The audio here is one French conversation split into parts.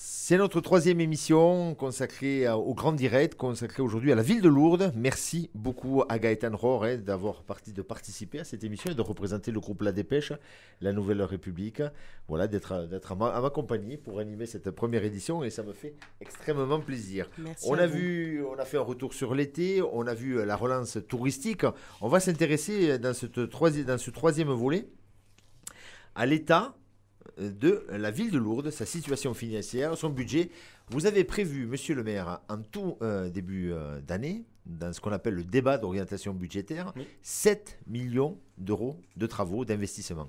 C'est notre troisième émission consacrée au Grand Direct, consacrée aujourd'hui à la ville de Lourdes. Merci beaucoup à Gaëtan Rohr d'avoir participer à cette émission et de représenter le groupe La Dépêche, la Nouvelle République. Voilà, d'être à ma compagnie pour animer cette première édition et ça me fait extrêmement plaisir. Merci On a fait un retour sur l'été, on a vu la relance touristique. On va s'intéresser dans ce troisième volet à l'état de la ville de Lourdes, sa situation financière, son budget. Vous avez prévu, monsieur le maire, en tout début d'année, dans ce qu'on appelle le débat d'orientation budgétaire, oui, 7 millions d'euros de travaux, d'investissement.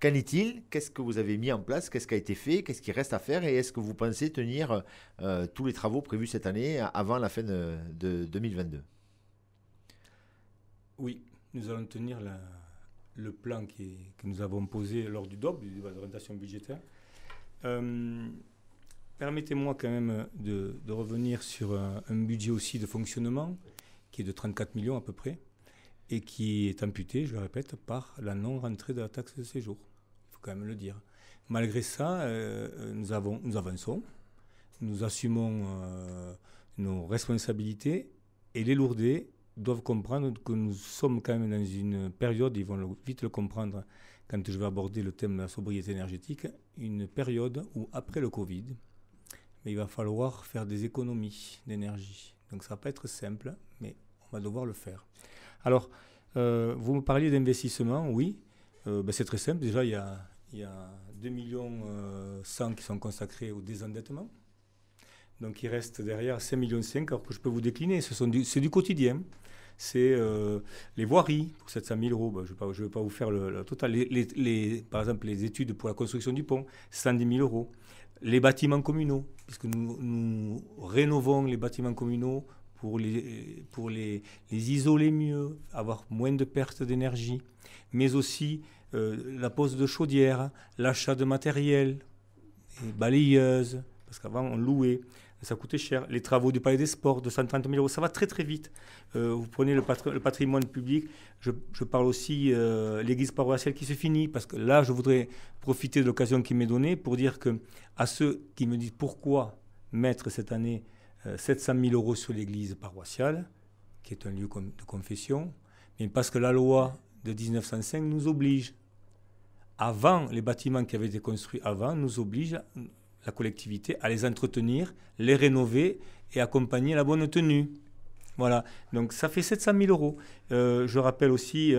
Qu'en est-il? Qu'est-ce que vous avez mis en place? Qu'est-ce qui a été fait? Qu'est-ce qui reste à faire? Et est-ce que vous pensez tenir tous les travaux prévus cette année avant la fin de 2022? Oui, nous allons tenir le plan que nous avons posé lors du DOB, du débat d'orientation budgétaire. Permettez-moi quand même de revenir sur un budget aussi de fonctionnement qui est de 34 millions à peu près et qui est amputé, je le répète, par la non-rentrée de la taxe de séjour. Il faut quand même le dire. Malgré ça, nous avançons, nous assumons nos responsabilités et les Lourdais doivent comprendre que nous sommes quand même dans une période, ils vont vite le comprendre quand je vais aborder le thème de la sobriété énergétique, une période où, après le Covid, il va falloir faire des économies d'énergie. Donc ça ne va pas être simple, mais on va devoir le faire. Alors, vous me parliez d'investissement, oui, c'est très simple. Déjà, il y a 2,1 millions qui sont consacrés au désendettement. Donc il reste derrière 5,5 millions, alors que je peux vous décliner. C'est du quotidien. C'est les voiries pour 700 000 euros. Je ne vais pas vous faire le total. Par exemple, les études pour la construction du pont, 110 000 euros. Les bâtiments communaux, puisque nous rénovons les bâtiments communaux pour les isoler mieux, avoir moins de pertes d'énergie, mais aussi la pose de chaudières, l'achat de matériel, balayeuses, parce qu'avant on louait. Ça coûtait cher. Les travaux du Palais des Sports, de 130 000 euros, ça va très très vite. Vous prenez le patrimoine public, je parle aussi l'église paroissiale qui se finit, parce que là, je voudrais profiter de l'occasion qui m'est donnée pour dire que à ceux qui me disent pourquoi mettre cette année 700 000 euros sur l'église paroissiale, qui est un lieu de confession, mais parce que la loi de 1905 nous oblige. Avant, les bâtiments qui avaient été construits avant nous obligent la collectivité à les entretenir, les rénover et accompagner la bonne tenue. Voilà, donc ça fait 700 000 euros. Je rappelle aussi,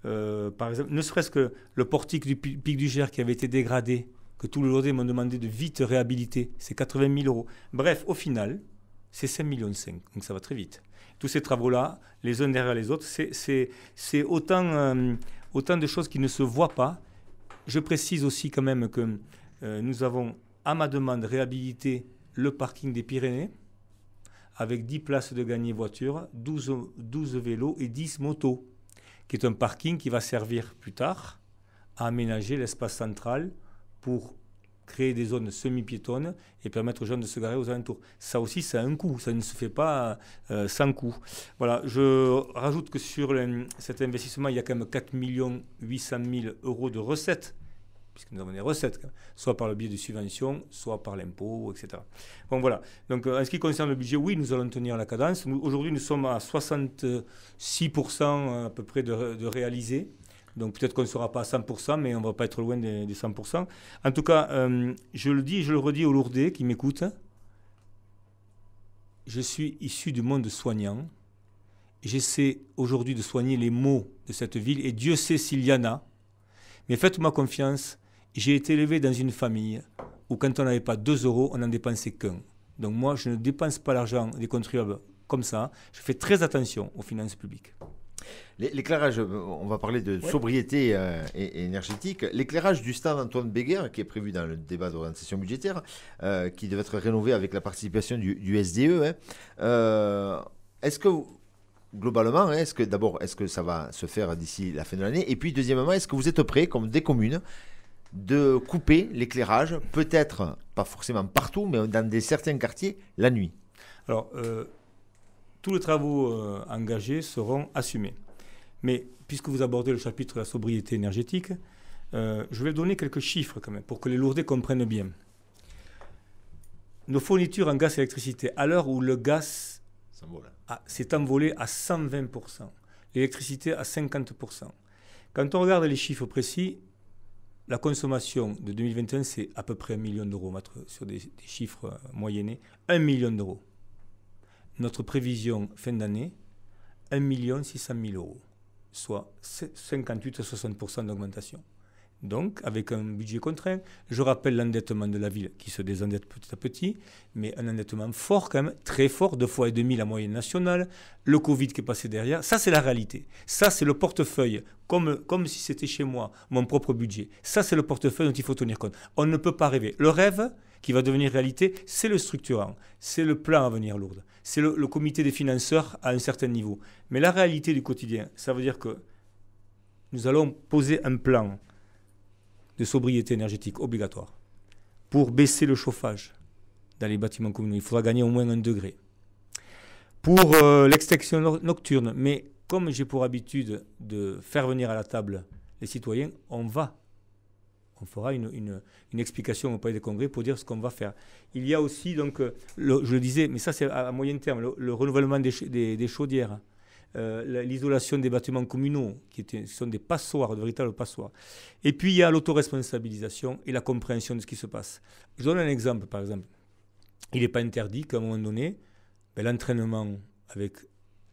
par exemple, ne serait-ce que le portique du Pic du Gers qui avait été dégradé, que tous les Lourdais m'ont demandé de vite réhabiliter, c'est 80 000 euros. Bref, au final, c'est 5,5 millions, donc ça va très vite. Tous ces travaux-là, les uns derrière les autres, c'est autant de choses qui ne se voient pas. Je précise aussi quand même que nous avons, à ma demande, réhabilité le parking des Pyrénées avec 10 places de gagné voiture, 12 vélos et 10 motos, qui est un parking qui va servir plus tard à aménager l'espace central pour créer des zones semi-piétonnes et permettre aux gens de se garer aux alentours. Ça aussi, ça a un coût, ça ne se fait pas sans coût. Voilà, je rajoute que sur cet investissement, il y a quand même 4 800 000 euros de recettes, puisque nous avons des recettes, soit par le biais de subventions, soit par l'impôt, etc. Bon, voilà. Donc, en ce qui concerne le budget, oui, nous allons tenir la cadence. Aujourd'hui, nous sommes à 66% à peu près de réalisés. Donc, peut-être qu'on ne sera pas à 100%, mais on ne va pas être loin des 100%. En tout cas, je le dis et je le redis aux Lourdais qui m'écoutent. Je suis issu du monde soignant. J'essaie aujourd'hui de soigner les maux de cette ville, et Dieu sait s'il y en a. Mais faites-moi confiance, j'ai été élevé dans une famille où quand on n'avait pas 2 euros, on n'en dépensait qu'un. Donc moi, je ne dépense pas l'argent des contribuables comme ça. Je fais très attention aux finances publiques. L'éclairage, on va parler de sobriété et énergétique. L'éclairage du stade Antoine Béguer, qui est prévu dans le débat d'orientation budgétaire, qui devait être rénové avec la participation du SDE, est-ce que... Globalement, est-ce que ça va se faire d'ici la fin de l'année? Et puis, deuxièmement, est-ce que vous êtes prêts, comme des communes, de couper l'éclairage, peut-être pas forcément partout, mais dans certains quartiers, la nuit? Alors, tous les travaux engagés seront assumés. Mais puisque vous abordez le chapitre de la sobriété énergétique, je vais donner quelques chiffres quand même, pour que les Lourdais comprennent bien. nos fournitures en gaz et électricité, à l'heure où le gaz s'est envolé à 120%, l'électricité à 50%. Quand on regarde les chiffres précis, la consommation de 2021, c'est à peu près 1 million d'euros, sur des chiffres moyennés, 1 million d'euros. Notre prévision fin d'année, 1 600 000 euros, soit 58 à 60% d'augmentation. Donc, avec un budget contraint, je rappelle l'endettement de la ville qui se désendette petit à petit, mais un endettement fort quand même, très fort, 2,5 fois la moyenne nationale, le Covid qui est passé derrière, ça c'est la réalité. Ça c'est le portefeuille, comme si c'était chez moi, mon propre budget. Ça c'est le portefeuille dont il faut tenir compte. On ne peut pas rêver. Le rêve qui va devenir réalité, c'est le structurant, c'est le plan à venir lourd, c'est le comité des financeurs à un certain niveau. Mais la réalité du quotidien, ça veut dire que nous allons poser un plan de sobriété énergétique obligatoire pour baisser le chauffage dans les bâtiments communaux. Il faudra gagner au moins 1 degré. Pour l'extinction nocturne, mais comme j'ai pour habitude de faire venir à la table les citoyens, on fera une explication au Palais des Congrès pour dire ce qu'on va faire. Il y a aussi, donc, je le disais, mais ça c'est à moyen terme, le renouvellement des chaudières. L'isolation des bâtiments communaux, qui sont des passoires, de véritables passoires. Et puis, il y a l'autoresponsabilisation et la compréhension de ce qui se passe. Je donne un exemple, par exemple. Il n'est pas interdit qu'à un moment donné, l'entraînement avec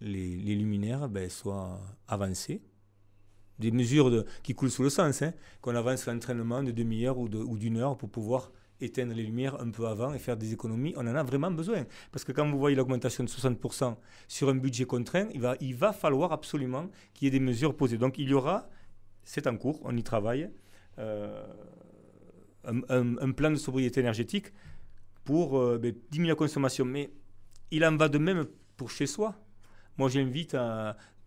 les luminaires soit avancé. Des mesures qui coulent sous le sens, qu'on avance l'entraînement de demi-heure ou d'une heure pour pouvoir éteindre les lumières un peu avant et faire des économies. On en a vraiment besoin. Parce que quand vous voyez l'augmentation de 60% sur un budget contraint, il va falloir absolument qu'il y ait des mesures posées. Donc il y aura, c'est en cours, on y travaille, un plan de sobriété énergétique pour diminuer la consommation. Mais il en va de même pour chez soi. Moi, j'invite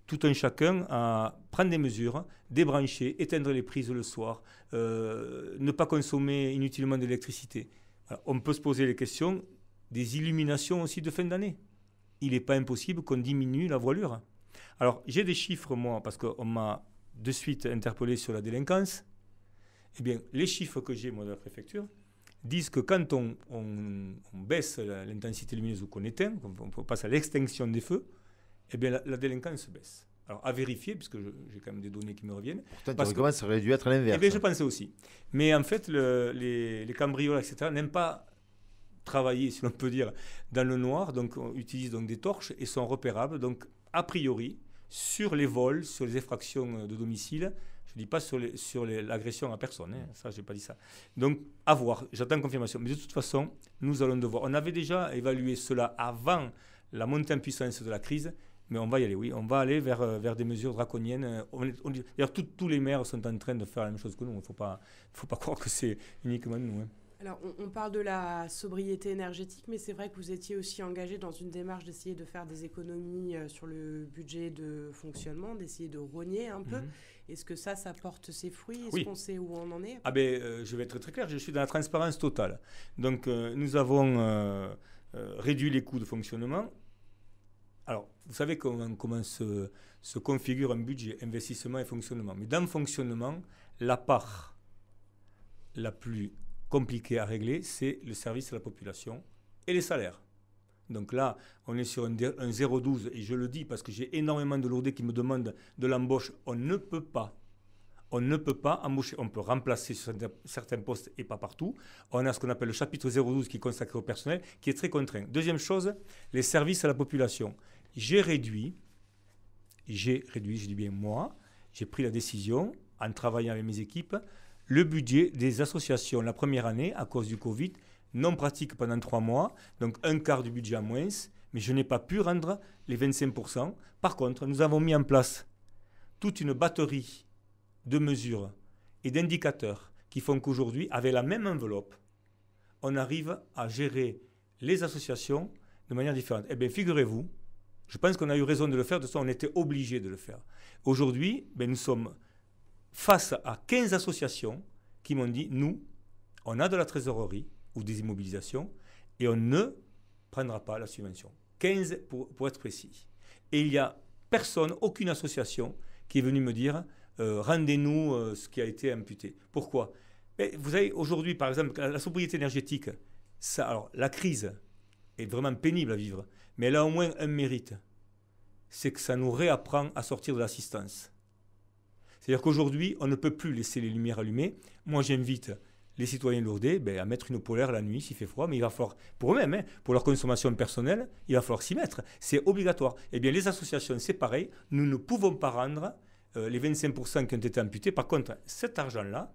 tout un chacun à prendre des mesures, débrancher, éteindre les prises le soir, ne pas consommer inutilement de l'électricité. Alors, on peut se poser les questions des illuminations aussi de fin d'année. Il n'est pas impossible qu'on diminue la voilure. Alors, j'ai des chiffres, moi, parce qu'on m'a de suite interpellé sur la délinquance. Eh bien, les chiffres que j'ai, moi, de la préfecture, disent que quand on baisse l'intensité lumineuse ou qu'on éteint, qu'on passe à l'extinction des feux, eh bien, la délinquance baisse. Alors, à vérifier, puisque j'ai quand même des données qui me reviennent. Pourtant, théoriquement, ça aurait dû être l'inverse. Eh bien, je pensais aussi. Mais en fait, les cambrioleurs, etc., n'aiment pas travailler, si l'on peut dire, dans le noir, donc on utilise donc des torches et sont repérables. Donc, a priori, sur les vols, sur les effractions de domicile, je ne dis pas sur l'agression à personne, ça, je n'ai pas dit ça. Donc, à voir, j'attends confirmation. Mais de toute façon, nous allons devoir. On avait déjà évalué cela avant la montée en puissance de la crise. Mais on va y aller, oui. On va aller vers des mesures draconiennes. D'ailleurs, tous les maires sont en train de faire la même chose que nous. Il ne faut pas croire que c'est uniquement nous. Alors, on parle de la sobriété énergétique, mais c'est vrai que vous étiez aussi engagé dans une démarche d'essayer de faire des économies sur le budget de fonctionnement, d'essayer de rogner un peu. Est-ce que ça porte ses fruits? Est-ce qu'on sait où on en est? Je vais être très clair. Je suis dans la transparence totale. Donc, nous avons réduit les coûts de fonctionnement. Alors, vous savez comment se configure un budget, investissement et fonctionnement. Mais dans le fonctionnement, la part la plus compliquée à régler, c'est le service à la population et les salaires. Donc là, on est sur un 0,12, et je le dis parce que j'ai énormément de lourdés qui me demandent de l'embauche. On ne peut pas embaucher. On peut remplacer sur certains postes et pas partout. On a ce qu'on appelle le chapitre 012 qui est consacré au personnel, qui est très contraint. Deuxième chose, les services à la population. J'ai réduit, je dis bien moi, j'ai pris la décision, en travaillant avec mes équipes, le budget des associations la première année, à cause du Covid, non pratique pendant 3 mois, donc un quart du budget en moins, mais je n'ai pas pu rendre les 25%. Par contre, nous avons mis en place toute une batterie de mesures et d'indicateurs qui font qu'aujourd'hui, avec la même enveloppe, on arrive à gérer les associations de manière différente. Eh bien, figurez-vous, je pense qu'on a eu raison de le faire, de toute façon, on était obligé de le faire. Aujourd'hui, nous sommes face à 15 associations qui m'ont dit, nous, on a de la trésorerie ou des immobilisations et on ne prendra pas la subvention. 15 pour être précis. Et il n'y a personne, aucune association qui est venue me dire, rendez-nous ce qui a été imputé. Pourquoi? Vous savez, aujourd'hui, par exemple, la sobriété énergétique, Ça, alors, la crise est vraiment pénible à vivre, mais elle a au moins un mérite, c'est que ça nous réapprend à sortir de l'assistance. C'est-à-dire qu'aujourd'hui, on ne peut plus laisser les lumières allumées. Moi, j'invite les citoyens lourdais à mettre une polaire la nuit s'il fait froid, mais il va falloir, pour eux-mêmes, pour leur consommation personnelle, il va falloir s'y mettre. C'est obligatoire. Eh bien, les associations, c'est pareil. Nous ne pouvons pas rendre les 25% qui ont été amputés. Par contre, cet argent-là,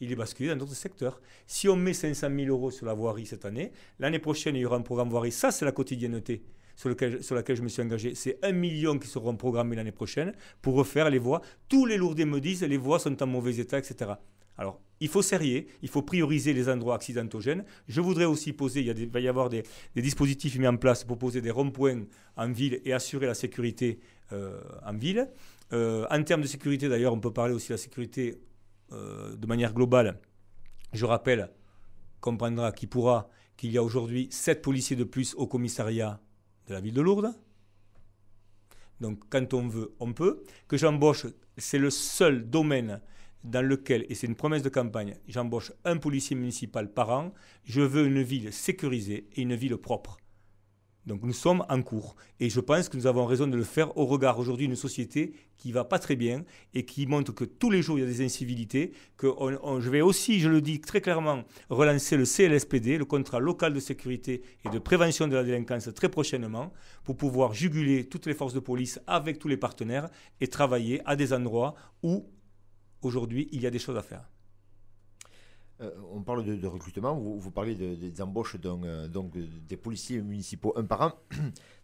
il est basculé dans d'autres secteurs. Si on met 500 000 euros sur la voirie cette année, l'année prochaine, il y aura un programme voirie. Ça, c'est la quotidienneté sur laquelle je me suis engagé. C'est 1 million qui seront programmés l'année prochaine pour refaire les voies. Tous les Lourdais me disent les voies sont en mauvais état, etc. Alors, il faut serrer, il faut prioriser les endroits accidentogènes. Je voudrais aussi poser, il va y avoir des dispositifs mis en place pour poser des ronds-points en ville et assurer la sécurité en ville. En termes de sécurité, d'ailleurs, on peut parler aussi de la sécurité de manière globale. Je rappelle, comprendra qui pourra, qu'il y a aujourd'hui 7 policiers de plus au commissariat de la ville de Lourdes. Donc, quand on veut, on peut. Que j'embauche, c'est le seul domaine dans lequel, et c'est une promesse de campagne, j'embauche un policier municipal par an. Je veux une ville sécurisée et une ville propre. Donc nous sommes en cours. Et je pense que nous avons raison de le faire au regard aujourd'hui d'une société qui ne va pas très bien et qui montre que tous les jours il y a des incivilités. Je vais aussi, je le dis très clairement, relancer le CLSPD, le contrat local de sécurité et de prévention de la délinquance très prochainement pour pouvoir juguler toutes les forces de police avec tous les partenaires et travailler à des endroits où aujourd'hui il y a des choses à faire. On parle de recrutement, vous parlez des embauches donc des policiers municipaux un par an.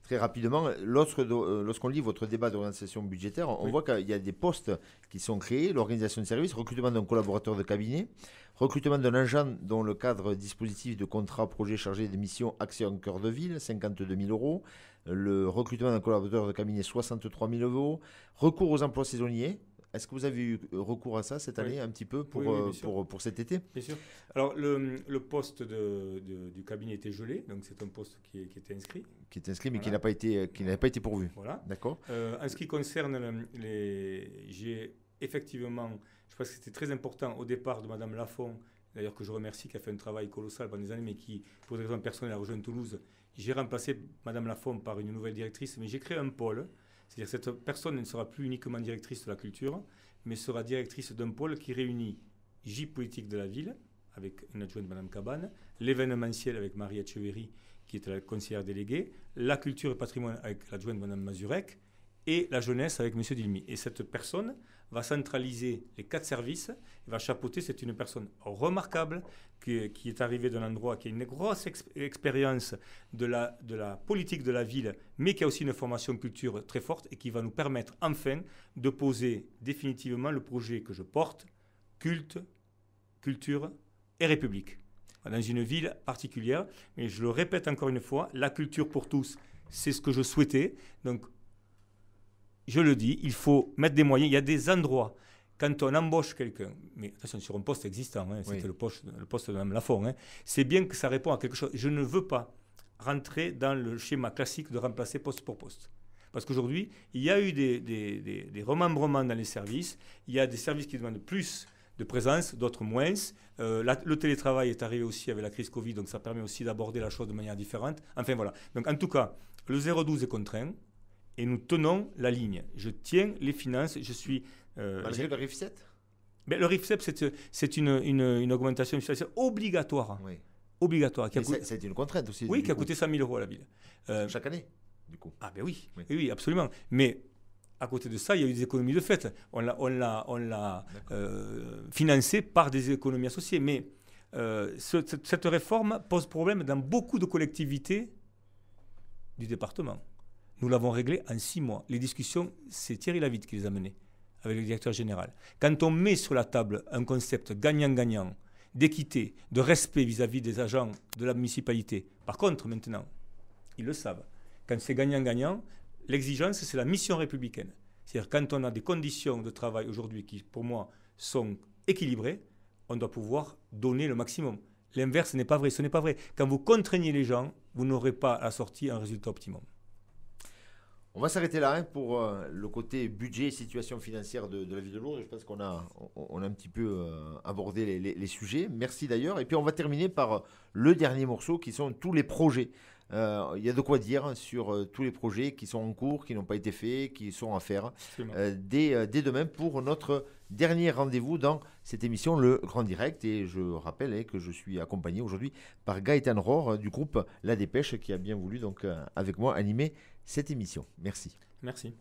Très rapidement, lorsqu'on lit votre débat d'orientation budgétaire, on voit qu'il y a des postes qui sont créés, l'organisation de services, recrutement d'un collaborateur de cabinet, recrutement d'un agent dont le cadre dispositif de contrat projet chargé des missions Action Cœur de Ville, 52 000 euros, le recrutement d'un collaborateur de cabinet, 63 000 euros, recours aux emplois saisonniers. Est-ce que vous avez eu recours à ça cette année un petit peu pour cet été? Bien sûr. Alors, le poste du cabinet était gelé, donc c'est un poste qui était inscrit. Qui est inscrit, mais qui n'a pas été pourvu. Voilà. D'accord. En ce qui concerne j'ai effectivement, je pense que c'était très important au départ de Mme Lafont, d'ailleurs que je remercie, qui a fait un travail colossal pendant des années, mais qui, pour des raisons personnelles, a rejoint Toulouse. J'ai remplacé Mme Lafont par une nouvelle directrice, mais j'ai créé un pôle. C'est-à-dire que cette personne ne sera plus uniquement directrice de la culture, mais sera directrice d'un pôle qui réunit J politique de la ville, avec une adjointe Mme Cabane, l'événementiel avec Marie Etcheverry, qui est la conseillère déléguée, la culture et patrimoine avec l'adjointe Mme Mazurek, et la jeunesse avec M. Dilmy. Et cette personne va centraliser les 4 services, va chapeauter. C'est une personne remarquable qui est arrivée d'un endroit qui a une grosse expérience de la politique de la ville, mais qui a aussi une formation culture très forte et qui va nous permettre enfin de poser définitivement le projet que je porte, culte, culture et république, dans une ville particulière. Mais je le répète encore une fois, la culture pour tous, c'est ce que je souhaitais. Donc, je le dis, il faut mettre des moyens. Il y a des endroits, quand on embauche quelqu'un, mais attention, sur un poste existant, c'était le poste de Mme Lafont, c'est bien que ça répond à quelque chose. Je ne veux pas rentrer dans le schéma classique de remplacer poste pour poste. Parce qu'aujourd'hui, il y a eu des remembrements dans les services. Il y a des services qui demandent plus de présence, d'autres moins. Le télétravail est arrivé aussi avec la crise Covid, donc ça permet aussi d'aborder la chose de manière différente. Enfin, voilà. Donc, en tout cas, le 012 est contraint. Et nous tenons la ligne. Je tiens les finances. Je suis. Malgré le RIF 7 mais le RIF 7, c'est une augmentation obligatoire. Oui. Obligatoire. C'est une contrainte aussi. Oui, qui a coûté 100 000 euros à la ville. Chaque année, du coup. Ah, ben oui. Oui, absolument. Mais à côté de ça, il y a eu des économies de fait. On l'a financé par des économies associées. Mais cette réforme pose problème dans beaucoup de collectivités du département. Nous l'avons réglé en 6 mois. Les discussions, c'est Thierry Lavitte qui les a menées avec le directeur général. Quand on met sur la table un concept gagnant-gagnant, d'équité, de respect vis-à-vis des agents de la municipalité, par contre, maintenant, ils le savent, quand c'est gagnant-gagnant, l'exigence, c'est la mission républicaine. C'est-à-dire quand on a des conditions de travail aujourd'hui qui, pour moi, sont équilibrées, on doit pouvoir donner le maximum. L'inverse n'est pas vrai. Ce n'est pas vrai. Quand vous contraignez les gens, vous n'aurez pas à la sortie un résultat optimum. On va s'arrêter là pour le côté budget et situation financière de la ville de Lourdes. Je pense qu'on a un petit peu abordé les sujets. Merci d'ailleurs. Et puis on va terminer par le dernier morceau qui sont tous les projets. Il y a de quoi dire sur tous les projets qui sont en cours, qui n'ont pas été faits, qui sont à faire dès demain pour notre dernier rendez-vous dans cette émission Le Grand Direct. Et je rappelle que je suis accompagné aujourd'hui par Gaëtan Rohr du groupe La Dépêche qui a bien voulu donc avec moi animer cette émission. Merci. Merci.